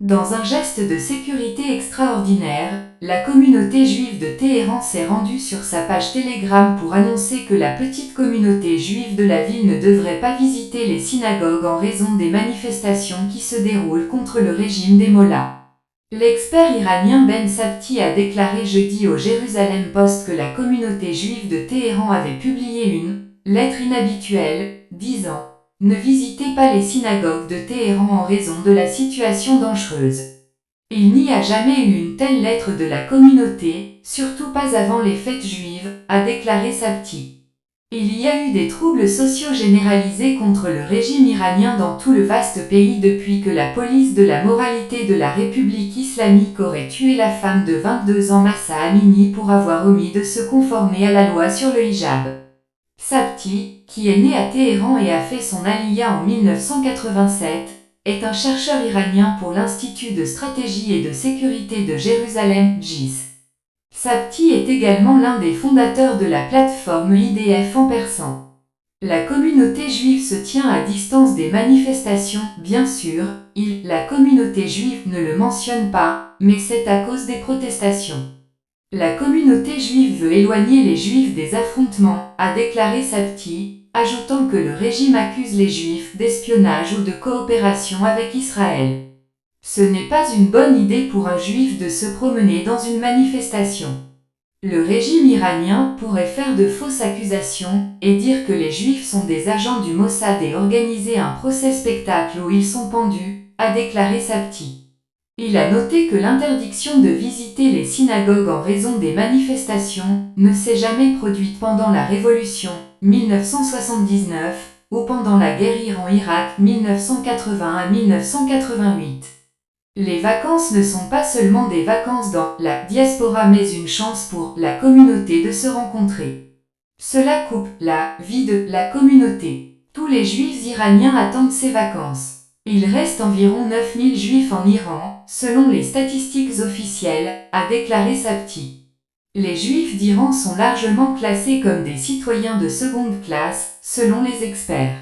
Dans un geste de sécurité extraordinaire, la communauté juive de Téhéran s'est rendue sur sa page Telegram pour annoncer que la petite communauté juive de la ville ne devrait pas visiter les synagogues en raison des manifestations qui se déroulent contre le régime des mollahs. L'expert iranien Ben Sabti a déclaré jeudi au Jérusalem Post que la communauté juive de Téhéran avait publié une lettre inhabituelle, disant « Ne visitez pas les synagogues de Téhéran en raison de la situation dangereuse ». Il n'y a jamais eu une telle lettre de la communauté, surtout pas avant les fêtes juives, a déclaré Sabti. Il y a eu des troubles sociaux généralisés contre le régime iranien dans tout le vaste pays depuis que la police de la moralité de la République islamique aurait tué la femme de 22 ans Mahsa Amini pour avoir omis de se conformer à la loi sur le hijab. Sabti, qui est né à Téhéran et a fait son aliyah en 1987, est un chercheur iranien pour l'Institut de stratégie et de sécurité de Jérusalem, JIS. Sabti est également l'un des fondateurs de la plateforme IDF en persan. La communauté juive se tient à distance des manifestations, bien sûr, la communauté juive ne le mentionne pas, mais c'est à cause des protestations. La communauté juive veut éloigner les juifs des affrontements, a déclaré Sabti, ajoutant que le régime accuse les juifs d'espionnage ou de coopération avec Israël. Ce n'est pas une bonne idée pour un juif de se promener dans une manifestation. Le régime iranien pourrait faire de fausses accusations et dire que les juifs sont des agents du Mossad et organiser un procès-spectacle où ils sont pendus, a déclaré Sabti. Il a noté que l'interdiction de visiter les synagogues en raison des manifestations ne s'est jamais produite pendant la Révolution, 1979, ou pendant la guerre Iran-Irak, 1980 à 1988. Les vacances ne sont pas seulement des vacances dans la diaspora mais une chance pour la communauté de se rencontrer. Cela coupe la vie de la communauté. Tous les juifs iraniens attendent ces vacances. Il reste environ 9000 juifs en Iran, selon les statistiques officielles, a déclaré Sabti. Les juifs d'Iran sont largement classés comme des citoyens de seconde classe, selon les experts.